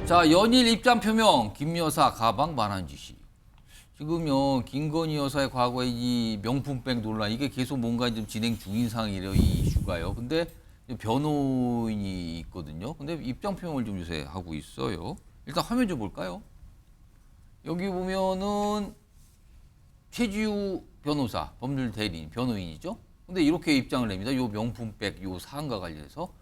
자, 연일 입장 표명, 김 여사 가방 반환 지시. 지금요, 김건희 여사의 과거의 이 명품백 논란, 이게 계속 뭔가 좀 진행 중인 상황이래요, 이 이슈가요. 근데 변호인이 있거든요. 근데 입장 표명을 좀 요새 하고 있어요. 일단 화면 좀 볼까요? 여기 보면은 최지우 변호사, 법률 대리인, 변호인이죠. 근데 이렇게 입장을 냅니다. 요 명품백, 요 사안과 관련해서.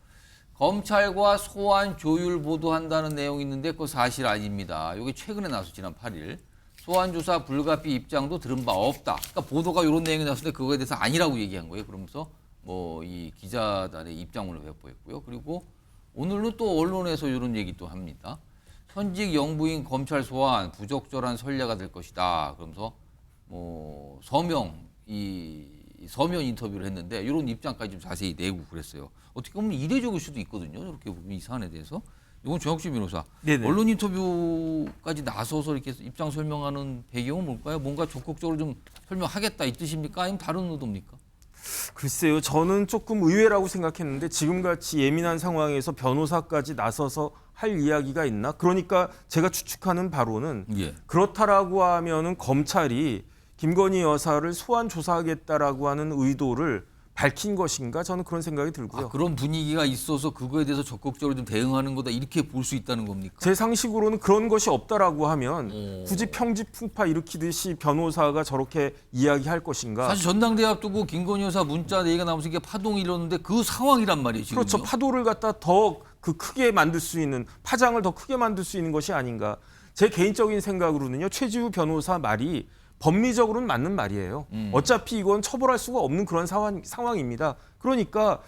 검찰과 소환 조율 보도한다는 내용이 있는데 그거 사실 아닙니다. 이게 최근에 나왔어, 지난 8일. 소환 조사 불가피 입장도 들은 바 없다. 그러니까 보도가 이런 내용이 나왔을 때 그거에 대해서 아니라고 얘기한 거예요. 그러면서 뭐 이 기자단의 입장문을 배포했고요. 그리고 오늘은 또 언론에서 이런 얘기 또 합니다. 현직 영부인 검찰 소환 부적절한 선례가 될 것이다. 그러면서 뭐 서명 인터뷰를 했는데 이런 입장까지 좀 자세히 내고 그랬어요. 어떻게 보면 이례적일 수도 있거든요. 이렇게 보면 이 사안에 대해서. 이건 정혁신 변호사. 네네. 언론 인터뷰까지 나서서 이렇게 입장 설명하는 배경은 뭘까요? 뭔가 적극적으로 좀 설명하겠다 이 뜻입니까? 아니면 다른 의도입니까? 글쎄요. 저는 조금 의외라고 생각했는데 지금같이 예민한 상황에서 변호사까지 나서서 할 이야기가 있나? 그러니까 제가 추측하는 바로는 그렇다라고 하면은 검찰이 김건희 여사를 소환 조사하겠다라고 하는 의도를 밝힌 것인가? 저는 그런 생각이 들고요. 아, 그런 분위기가 있어서 그거에 대해서 적극적으로 좀 대응하는 거다 이렇게 볼 수 있다는 겁니까? 제 상식으로는 그런 것이 없다라고 하면 굳이 평지풍파 일으키듯이 변호사가 저렇게 이야기할 것인가? 사실 전당대회 앞두고 김건희 여사 문자 얘기가 나오면서 이게 파동이 일었는데 그 상황이란 말이에요. 지금요. 그렇죠. 파도를 갖다 더 크게 만들 수 있는, 파장을 더 크게 만들 수 있는 것이 아닌가. 제 개인적인 생각으로는요. 최지우 변호사 말이 법리적으로는 맞는 말이에요. 어차피 이건 처벌할 수가 없는 그런 상황입니다. 그러니까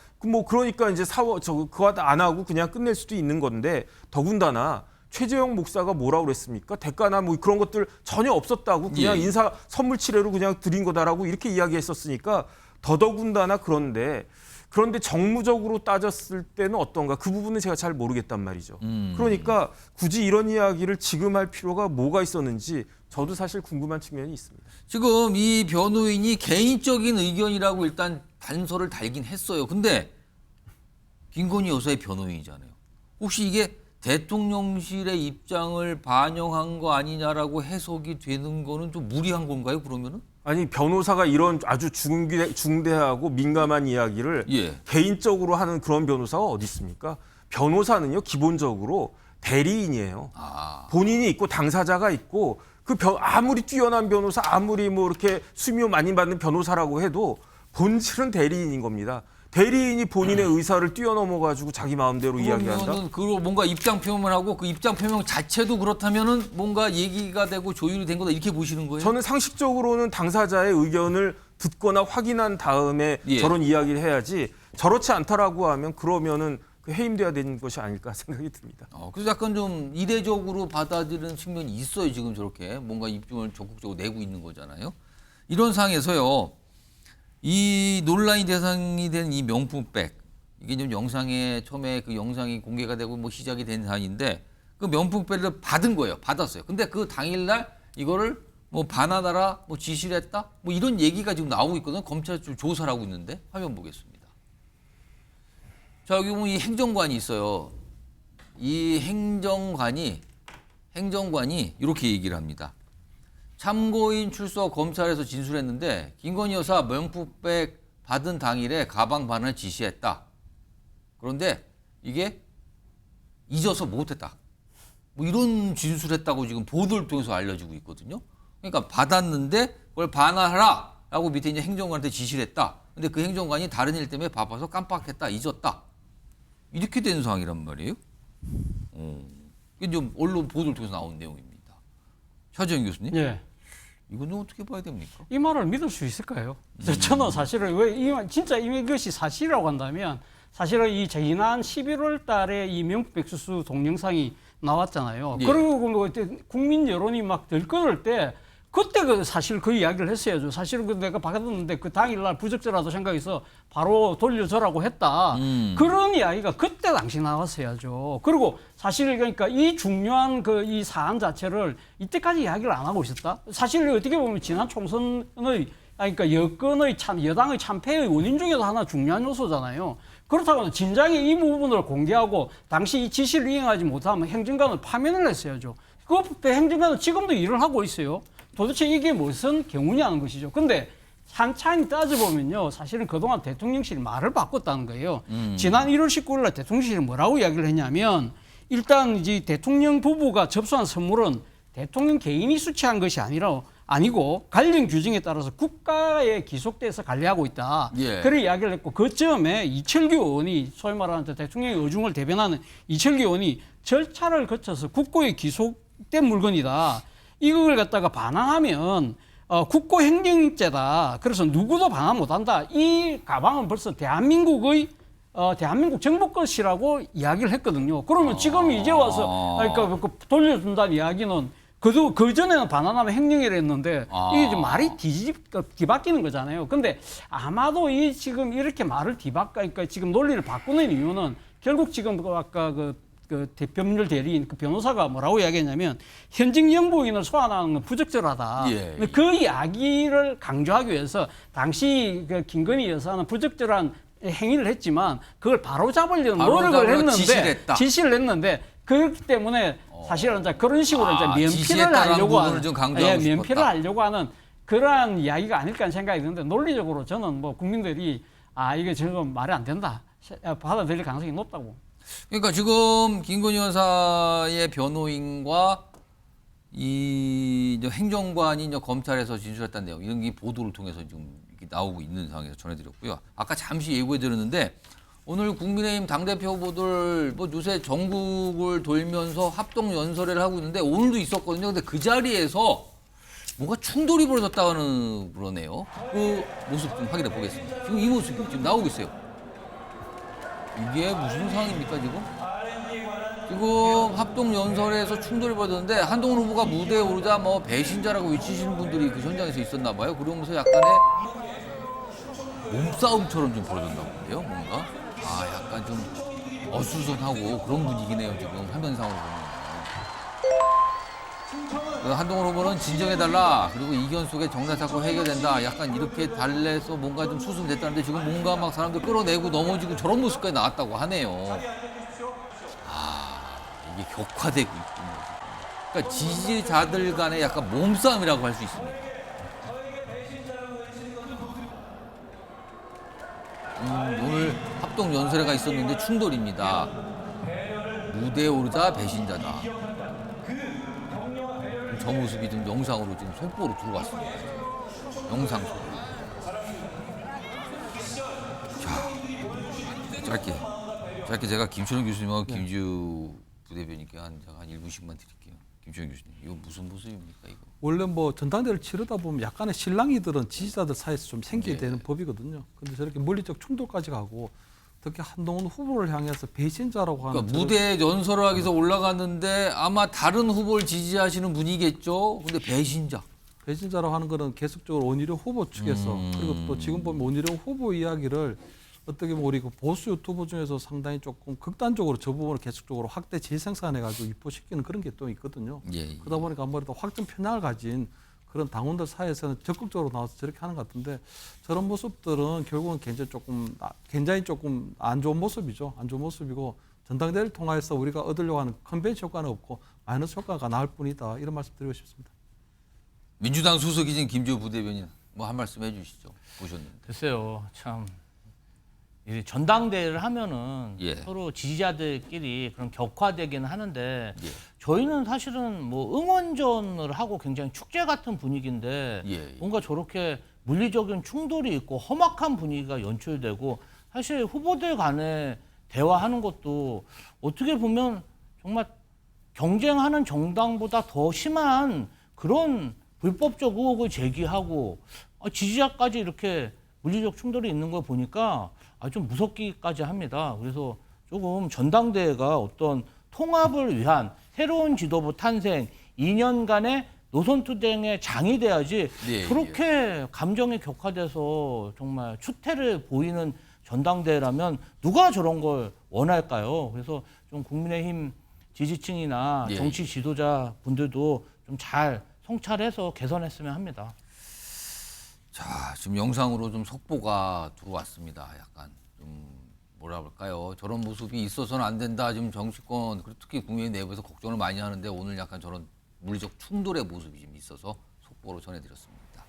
이제 그거 안 하고 그냥 끝낼 수도 있는 건데 더군다나 최재형 목사가 뭐라고 그랬습니까? 대가나 뭐 그런 것들 전혀 없었다고 그냥 인사 선물 치레로 그냥 드린 거다라고 이렇게 이야기했었으니까 더더군다나 그런데 정무적으로 따졌을 때는 어떤가? 그 부분은 제가 잘 모르겠단 말이죠. 그러니까 굳이 이런 이야기를 지금 할 필요가 뭐가 있었는지 저도 사실 궁금한 측면이 있습니다. 지금 이 변호인이 개인적인 의견이라고 일단 단서를 달긴 했어요. 근데 김건희 여사의 변호인이잖아요. 혹시 이게 대통령실의 입장을 반영한 거 아니냐라고 해석이 되는 거는 좀 무리한 건가요, 그러면은? 아니, 변호사가 이런 아주 중대하고 민감한 이야기를 개인적으로 하는 그런 변호사가 어디 있습니까? 변호사는요, 기본적으로 대리인이에요. 본인이 있고 당사자가 있고 아무리 뛰어난 변호사, 아무리 뭐 이렇게 수임료 많이 받는 변호사라고 해도 본질은 대리인인 겁니다. 대리인이 본인의 의사를 뛰어넘어가지고 자기 마음대로 이야기한다? 그리고 뭔가 입장 표명을 하고 그 입장 표명 자체도 그렇다면은 뭔가 얘기가 되고 조율이 된 거다 이렇게 보시는 거예요? 저는 상식적으로는 당사자의 의견을 듣거나 확인한 다음에 저런 이야기를 해야지 저렇지 않다라고 하면 그러면은 해임돼야 되는 것이 아닐까 생각이 듭니다. 그래서 약간 좀 이례적으로 받아들이는 측면이 있어요. 지금 저렇게 뭔가 입증을 적극적으로 내고 있는 거잖아요. 이런 상황에서요. 이 논란이 대상이 된 이 명품백 이게 좀 영상에 처음에 그 영상이 공개가 되고 뭐 시작이 된 사안인데 그 명품백을 받은 거예요. 받았어요. 근데 그 당일날 이거를 뭐 반환하라 뭐 지시를 했다 뭐 이런 얘기가 지금 나오고 있거든요. 검찰 좀 조사를 하고 있는데 화면 보겠습니다. 자, 여기 보면 이 행정관이 있어요. 이 행정관이 이렇게 얘기를 합니다. 참고인 출석 검찰에서 진술했는데 김건희 여사 명품백 받은 당일에 가방 반환을 지시했다. 그런데 이게 잊어서 못했다. 뭐 이런 진술했다고 지금 보도를 통해서 알려지고 있거든요. 그러니까 받았는데 그걸 반환하라라고 밑에 이제 행정관한테 지시를 했다. 근데 그 행정관이 다른 일 때문에 바빠서 깜빡했다, 잊었다. 이렇게 된 상황이란 말이에요. 이게 좀 언론 보도를 통해서 나온 내용입니다. 차재현 교수님. 예. 이건 어떻게 봐야 됩니까? 이 말을 믿을 수 있을까요? 저는 사실은 진짜 이것이 사실이라고 한다면 사실은 이 지난 11월 달에 이 명품백 수수 동영상이 나왔잖아요. 그리고 뭐 국민 여론이 막 들끓을 때 그때 사실 그 이야기를 했어야죠. 사실은 내가 받았는데 그 당일날 부적절하다고 생각해서 바로 돌려줘라고 했다. 그런 이야기가 그때 당시 나왔어야죠. 그리고 사실 그러니까 이 중요한 이 사안 자체를 이때까지 이야기를 안 하고 있었다. 사실 어떻게 보면 지난 총선의 그러니까 여당의 참패의 원인 중에서 하나 중요한 요소잖아요. 그렇다고 진작에 이 부분을 공개하고 당시 이 지시를 이행하지 못하면 행정관을 파면을 했어야죠. 그 행정관은 지금도 일을 하고 있어요. 도대체 이게 무슨 경우냐는 것이죠. 근데 찬찬히 따져보면요. 사실은 그동안 대통령실이 말을 바꿨다는 거예요. 지난 1월 19일 날 대통령실이 뭐라고 이야기를 했냐면 일단 이제 대통령 부부가 접수한 선물은 대통령 개인이 수취한 것이 아니고 관련 규정에 따라서 국가에 기속돼서 관리하고 있다. 예. 그런 이야기를 했고 그쯤에 이철규 의원이 소위 말하는 대통령의 의중을 대변하는 이철규 의원이 절차를 거쳐서 국고에 기속된 물건이다. 이걸 갖다가 반환하면 국고행정죄다. 그래서 누구도 반환 못한다. 이 가방은 벌써 대한민국 정부 것이라고 이야기를 했거든요. 그러면 지금 이제 와서 그러니까 돌려준다는 이야기는 그 전에는 반환하면 횡령이라 했는데 이게 좀 말이 뒤바뀌는 거잖아요. 근데 아마도 이 지금 이렇게 말을 그러니까 지금 논리를 바꾸는 이유는 결국 지금 아까 그 대법률 대리인 그 변호사가 뭐라고 이야기했냐면 현직 영부인을 소환하는 건 부적절하다. 예, 예. 그 이야기를 강조하기 위해서 당시 그 김건희 여사는 부적절한 행위를 했지만 그걸 바로잡으려는 노력을 했는데 지시를 했는데 그렇기 때문에 사실은 이제 그런 식으로 이제 면피를 하려고 하는 면피를 하려고 하는 그러한 이야기가 아닐까 하는 생각이 드는데 논리적으로 저는 뭐 국민들이 이게 지금 말이 안 된다 받아들일 가능성이 높다고. 그러니까 지금 김건희 여사의 변호인과 이 행정관이 이제 검찰에서 진술했다는 내용 이런 게 보도를 통해서 지금 이렇게 나오고 있는 상황에서 전해드렸고요. 아까 잠시 예고해드렸는데 오늘 국민의힘 당대표 후보들 뭐 요새 전국을 돌면서 합동 연설회를 하고 있는데 오늘도 있었거든요. 근데 그 자리에서 뭔가 충돌이 벌어졌다는 그러네요. 그 모습 좀 확인해 보겠습니다. 지금 이 모습이 지금 나오고 있어요. 이게 무슨 상황입니까 지금? 지금 합동 연설에서 충돌이 벌어졌는데 한동훈 후보가 무대에 오르자 뭐 배신자라고 외치시는 분들이 그 현장에서 있었나 봐요. 그러면서 약간의 몸싸움처럼 좀 벌어졌나 본데요, 뭔가. 약간 좀 어수선하고 그런 분위기네요, 지금 화면상으로 보면. 한동훈 후보는 진정해달라. 그리고 이견 속에 정당 사건 해결된다. 약간 이렇게 달래서 뭔가 좀 수습됐다는데 지금 뭔가 막 사람들 끌어내고 넘어지고 저런 모습까지 나왔다고 하네요. 이게 격화되고 있군요. 그러니까 지지자들 간의 약간 몸싸움이라고 할 수 있습니다. 오늘 합동 연설회가 있었는데 충돌입니다. 무대에 오르자 배신자다. 저 모습이 좀 영상으로 지금 속보로 들어왔습니다. 영상 속보. 자, 짧게 제가 김초롱 교수님하고 김지우 부대변인께 한 1분씩만 드릴게요. 김초롱 교수님, 이거 무슨 모습입니까, 이거? 원래 뭐 전당대회를 치르다 보면 약간의 실랑이들은 지지자들 사이에서 좀 생기게 되는 법이거든요. 근데 저렇게 물리적 충돌까지 가고 특히 한동훈 후보를 향해서 배신자라고 하는 그러니까 무대 연설을 하기 위해서 올라갔는데 아마 다른 후보를 지지하시는 분이겠죠. 근데 배신자라고 하는 거는 계속적으로 원희룡 후보 측에서 그리고 또 지금 보면 원희룡 후보 이야기를 어떻게 보면 우리 그 보수 유튜버 중에서 상당히 조금 극단적으로 저 부분을 계속적으로 확대 재생산해가지고 입보시키는 그런 게 또 있거든요. 그러다 보니까 아무래도 확정 편향을 가진 그런 당원들 사이에서는 적극적으로 나와서 저렇게 하는 것 같은데 저런 모습들은 결국은 굉장히 조금 안 좋은 모습이죠. 안 좋은 모습이고 전당대회를 통해서 우리가 얻으려고 하는 컨벤션 효과는 없고 마이너스 효과가 나을 뿐이다. 이런 말씀 드리고 싶습니다. 민주당 수석이신 김지우 부대변인 뭐 한 말씀 해주시죠. 보셨는데. 글쎄요, 참. 이 전당대회를 하면은 서로 지지자들끼리 그런 격화되기는 하는데 저희는 사실은 뭐 응원전을 하고 굉장히 축제 같은 분위기인데 뭔가 저렇게 물리적인 충돌이 있고 험악한 분위기가 연출되고 사실 후보들 간에 대화하는 것도 어떻게 보면 정말 경쟁하는 정당보다 더 심한 그런 불법적 의혹을 제기하고 지지자까지 이렇게 물리적 충돌이 있는 걸 보니까 좀 무섭기까지 합니다. 그래서 조금 전당대회가 어떤 통합을 위한 새로운 지도부 탄생 2년간의 노선투쟁의 장이 돼야지 그렇게 감정이 격화돼서 정말 추태를 보이는 전당대회라면 누가 저런 걸 원할까요? 그래서 좀 국민의힘 지지층이나 정치 지도자 분들도 좀 잘 성찰해서 개선했으면 합니다. 자, 지금 영상으로 좀 속보가 들어왔습니다. 약간 좀 뭐라 그럴까요? 저런 모습이 있어서는 안 된다. 지금 정치권 그리고 특히 국민의 내부에서 걱정을 많이 하는데 오늘 약간 저런 물리적 충돌의 모습이 좀 있어서 속보로 전해드렸습니다.